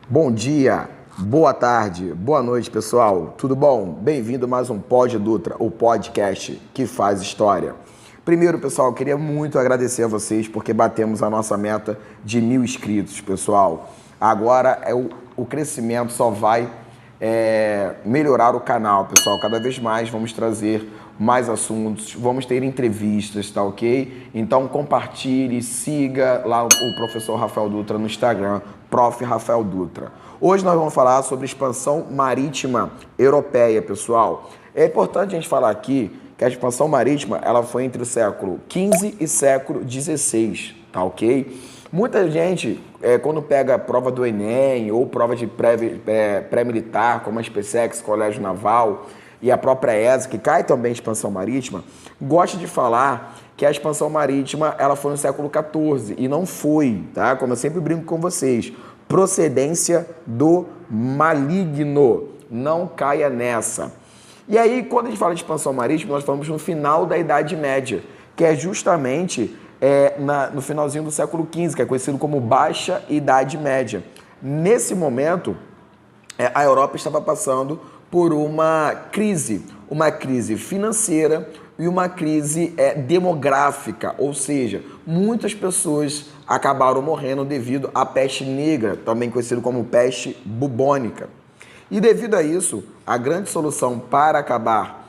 Bom dia, boa tarde, boa noite, pessoal. Tudo bom? Bem-vindo a mais um Pod Dutra, o podcast que faz história. Primeiro, pessoal, eu queria muito agradecer a vocês porque batemos a nossa meta de 1.000 inscritos, pessoal. Agora o crescimento só vai melhorar o canal, pessoal. Cada vez mais vamos trazer mais assuntos, vamos ter entrevistas, tá ok? Então compartilhe, siga lá o professor Rafael Dutra no Instagram, Prof. Rafael Dutra. Hoje nós vamos falar sobre expansão marítima europeia, pessoal. É importante a gente falar aqui que a expansão marítima ela foi entre o século XV e século XVI, tá ok? Muita gente, quando pega a prova do Enem ou prova de pré-militar, como a SpaceX, Colégio Naval e a própria ESA, que cai também em expansão marítima, gosta de falar que a expansão marítima ela foi no século XIV e não foi, tá? Como eu sempre brinco com vocês, procedência do maligno, não caia nessa. E aí, quando a gente fala de expansão marítima, nós falamos no final da Idade Média, que é justamente no finalzinho do século XV, que é conhecido como Baixa Idade Média. Nesse momento, a Europa estava passando por uma crise financeira e uma crise demográfica, ou seja, muitas pessoas acabaram morrendo devido à peste negra, também conhecido como peste bubônica. E devido a isso, a grande solução para acabar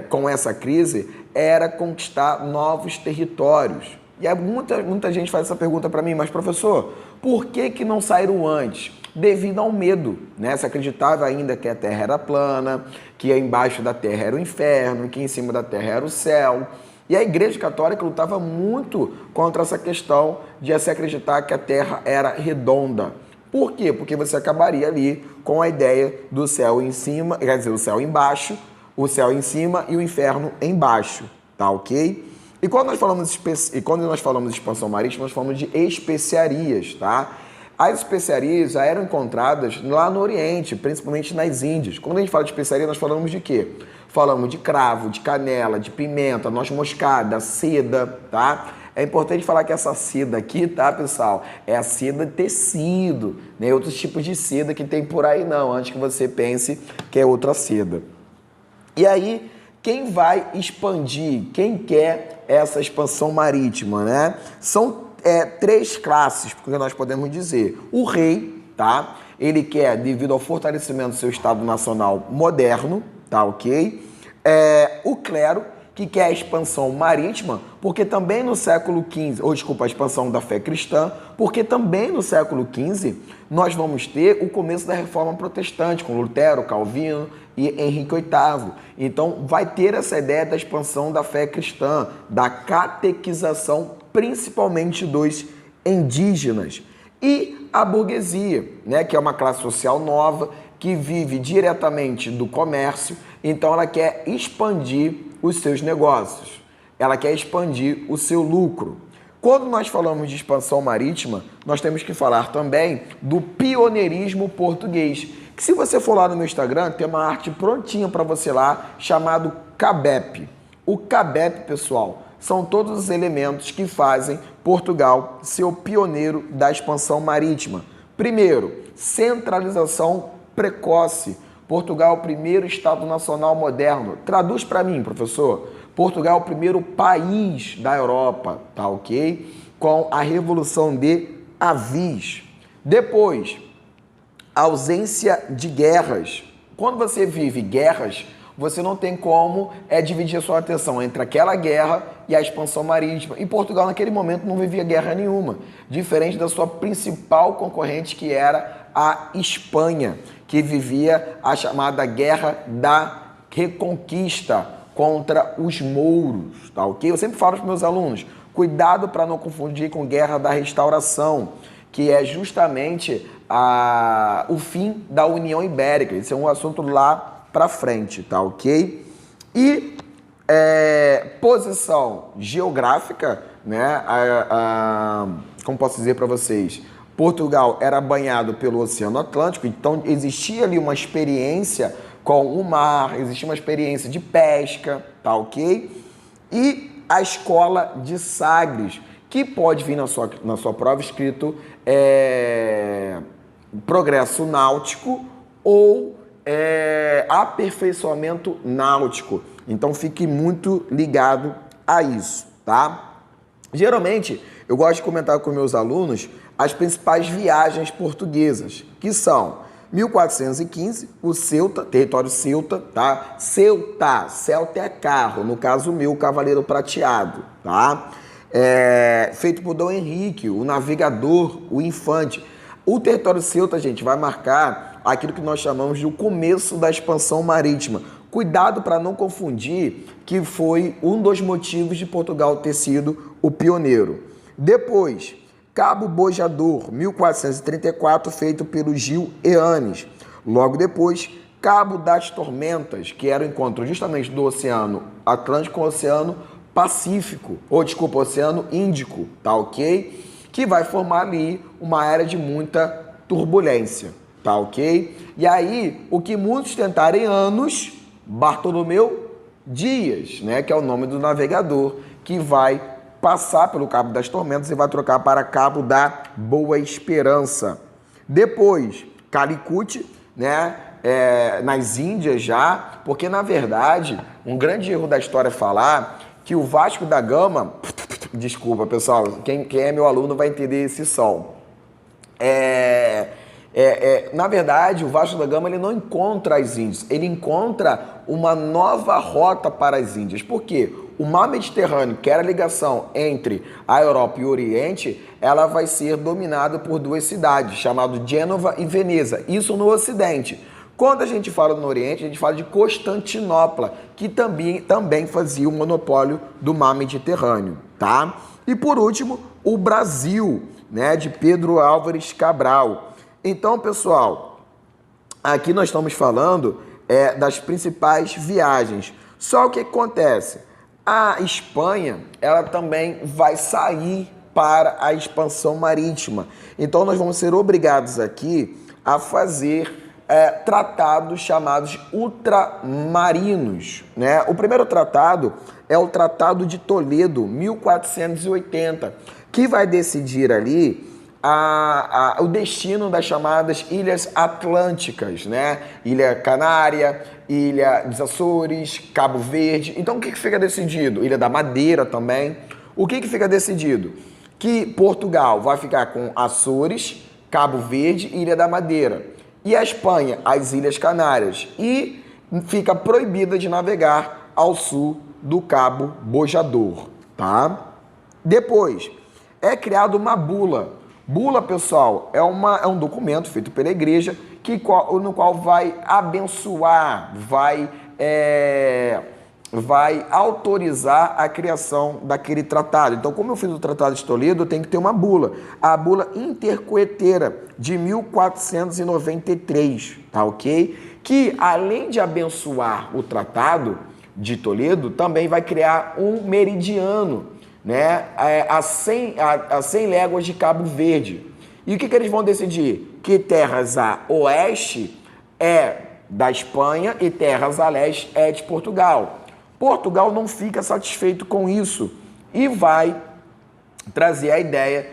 com essa crise era conquistar novos territórios. E aí muita gente faz essa pergunta para mim, mas professor, por que não saíram antes? Devido ao medo, né? Se acreditava ainda que a Terra era plana, que embaixo da Terra era o inferno, que em cima da Terra era o céu. E a Igreja Católica lutava muito contra essa questão de se acreditar que a Terra era redonda. Por quê? Porque você acabaria ali com a ideia do céu em cima, quer dizer, o céu embaixo, o céu em cima e o inferno embaixo, tá ok? E quando nós falamos de expansão marítima, nós falamos de especiarias, tá? As especiarias já eram encontradas lá no Oriente, principalmente nas Índias. Quando a gente fala de especiaria, nós falamos de quê? Falamos de cravo, de canela, de pimenta, noz moscada, seda, tá? É importante falar que essa seda aqui, tá, pessoal? É a seda tecido, nem outros tipos de seda que tem por aí não, antes que você pense que é outra seda. E aí, quem vai expandir? Quem quer essa expansão marítima, né? São três classes, porque nós podemos dizer. O rei, tá? Ele quer, devido ao fortalecimento do seu Estado Nacional moderno, tá ok? O clero, que quer a expansão marítima, porque também no século XV, a expansão da fé cristã, porque também no século XV nós vamos ter o começo da Reforma Protestante, com Lutero, Calvino e Henrique VIII. Então vai ter essa ideia da expansão da fé cristã, da catequização principalmente dos indígenas. E a burguesia, né, que é uma classe social nova, que vive diretamente do comércio, então ela quer expandir os seus negócios, ela quer expandir o seu lucro. Quando nós falamos de expansão marítima, nós temos que falar também do pioneirismo português, que se você for lá no meu Instagram, tem uma arte prontinha para você lá, chamado CABEP. O CABEP, pessoal, são todos os elementos que fazem Portugal ser o pioneiro da expansão marítima. Primeiro, centralização precoce. Portugal é o primeiro Estado Nacional moderno. Traduz para mim, professor. Portugal é o primeiro país da Europa, tá ok? Com a Revolução de Avis. Depois, ausência de guerras. Quando você vive guerras, você não tem como dividir a sua atenção entre aquela guerra e a expansão marítima. E Portugal, naquele momento, não vivia guerra nenhuma, diferente da sua principal concorrente, que era a Espanha, que vivia a chamada Guerra da Reconquista contra os mouros, tá ok? Eu sempre falo para os meus alunos, cuidado para não confundir com Guerra da Restauração, que é justamente o fim da União Ibérica. Esse é um assunto lá para frente, tá ok? E posição geográfica, né? Como posso dizer para vocês? Portugal era banhado pelo Oceano Atlântico, então existia ali uma experiência com o mar, existia uma experiência de pesca, tá ok? E a escola de Sagres, que pode vir na sua prova escrito progresso náutico ou aperfeiçoamento náutico. Então fique muito ligado a isso, tá? Geralmente, eu gosto de comentar com meus alunos as principais viagens portuguesas, que são 1415, o Ceuta, território Ceuta, tá? Celta é carro, no caso meu, o Cavaleiro Prateado, tá? Feito por Dom Henrique, o navegador, o infante. O território Ceuta, gente, vai marcar aquilo que nós chamamos de o começo da expansão marítima. Cuidado para não confundir que foi um dos motivos de Portugal ter sido o pioneiro. Depois, Cabo Bojador, 1434, feito pelo Gil Eanes. Logo depois, Cabo das Tormentas, que era o encontro justamente do Oceano Atlântico com o Oceano Pacífico, Oceano Índico, tá ok? Que vai formar ali uma era de muita turbulência, tá ok? E aí, o que muitos tentarem anos, Bartolomeu Dias, né, que é o nome do navegador, que vai passar pelo Cabo das Tormentas e vai trocar para Cabo da Boa Esperança. Depois, Calicut, né, nas Índias já, porque na verdade, um grande erro da história é falar que o Vasco da Gama, desculpa pessoal, quem é meu aluno vai entender esse som. Na verdade, o Vasco da Gama ele não encontra as Índias, ele encontra uma nova rota para as Índias. Por quê? O mar Mediterrâneo, que era a ligação entre a Europa e o Oriente, ela vai ser dominada por duas cidades, chamadas Gênova e Veneza, isso no Ocidente. Quando a gente fala no Oriente, a gente fala de Constantinopla, que também fazia o monopólio do mar Mediterrâneo, tá? E por último, o Brasil, né, de Pedro Álvares Cabral. Então, pessoal, aqui nós estamos falando das principais viagens. Só o que acontece? A Espanha, ela também vai sair para a expansão marítima. Então, nós vamos ser obrigados aqui a fazer tratados chamados ultramarinos, né? O primeiro tratado é o Tratado de Toledo, 1480, que vai decidir ali o destino das chamadas Ilhas Atlânticas, né? Ilha Canária, Ilha dos Açores, Cabo Verde. Então, o que fica decidido? Ilha da Madeira também. O que fica decidido? Que Portugal vai ficar com Açores, Cabo Verde e Ilha da Madeira. E a Espanha, as Ilhas Canárias. E fica proibida de navegar ao sul do Cabo Bojador, tá? Depois, é criada uma bula. Bula, pessoal, é um documento feito pela igreja no qual vai abençoar, vai autorizar a criação daquele tratado. Então, como eu fiz o Tratado de Toledo, eu tenho que ter uma bula. A bula intercoeteira de 1493, tá ok? Que, além de abençoar o Tratado de Toledo, também vai criar um meridiano, né, a 100 léguas de Cabo Verde. E o que eles vão decidir? Que terras a oeste é da Espanha e terras a leste é de Portugal. Portugal não fica satisfeito com isso e vai trazer a ideia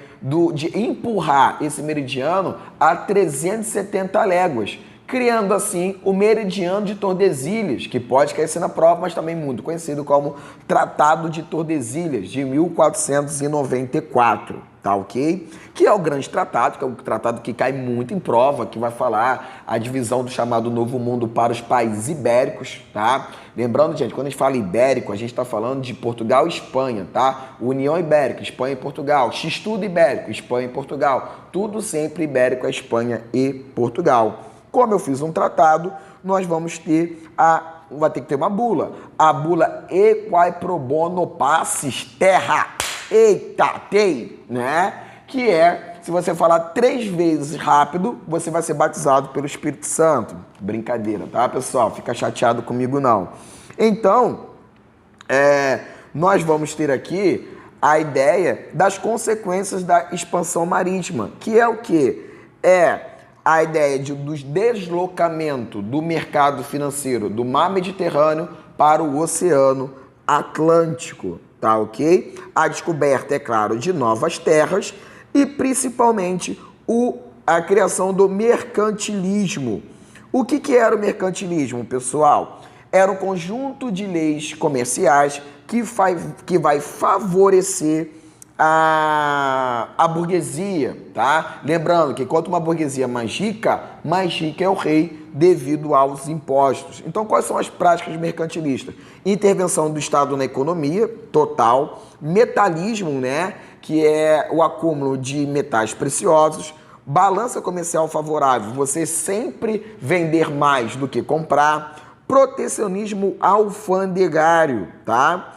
de empurrar esse meridiano a 370 léguas, criando assim o Meridiano de Tordesilhas, que pode cair na prova, mas também muito conhecido como Tratado de Tordesilhas, de 1494, tá ok? Que é o grande tratado, que é o tratado que cai muito em prova, que vai falar a divisão do chamado Novo Mundo para os países ibéricos, tá? Lembrando, gente, quando a gente fala ibérico, a gente está falando de Portugal e Espanha, tá? União Ibérica, Espanha e Portugal, X-tudo ibérico, Espanha e Portugal, tudo sempre ibérico, a Espanha e Portugal. Como eu fiz um tratado, nós vamos ter vai ter que ter uma bula. A bula Equae pro bono passis terra eitatei, né? Que se você falar 3 vezes rápido, você vai ser batizado pelo Espírito Santo. Brincadeira, tá, pessoal? Fica chateado comigo, não. Então, nós vamos ter aqui a ideia das consequências da expansão marítima, que é o quê? A ideia do deslocamento do mercado financeiro do mar Mediterrâneo para o Oceano Atlântico, tá ok? A descoberta, é claro, de novas terras e principalmente o a criação do mercantilismo. O que era o mercantilismo, pessoal? Era um conjunto de leis comerciais que vai favorecer a burguesia, tá? Lembrando que quanto uma burguesia mais rica é o rei devido aos impostos. Então, quais são as práticas mercantilistas? Intervenção do Estado na economia, total. Metalismo, né? Que é o acúmulo de metais preciosos. Balança comercial favorável, você sempre vender mais do que comprar. Protecionismo alfandegário, tá?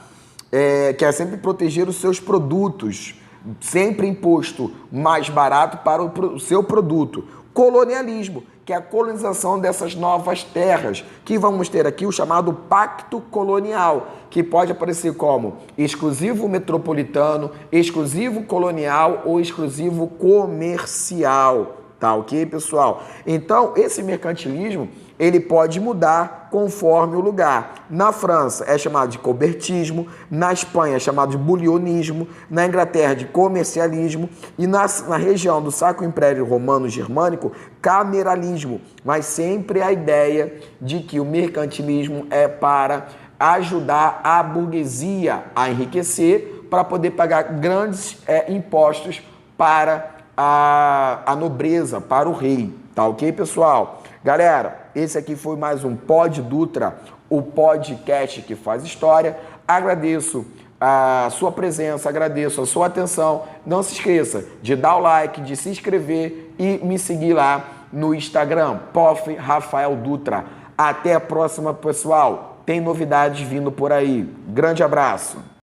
Que é sempre proteger os seus produtos, sempre imposto mais barato para o seu produto. Colonialismo, que é a colonização dessas novas terras, que vamos ter aqui o chamado Pacto Colonial, que pode aparecer como exclusivo metropolitano, exclusivo colonial ou exclusivo comercial. Tá ok, pessoal? Então, esse mercantilismo, ele pode mudar conforme o lugar. Na França é chamado de cobertismo, na Espanha é chamado de bulionismo, na Inglaterra de comercialismo e na região do Sacro Império Romano Germânico, cameralismo. Mas sempre a ideia de que o mercantilismo é para ajudar a burguesia a enriquecer para poder pagar grandes impostos para a nobreza, para o rei. Tá ok, pessoal? Galera, esse aqui foi mais um Pod Dutra, o podcast que faz história. Agradeço a sua presença, agradeço a sua atenção. Não se esqueça de dar o like, de se inscrever e me seguir lá no Instagram, Prof. Rafael Dutra. Até a próxima, pessoal. Tem novidades vindo por aí. Grande abraço.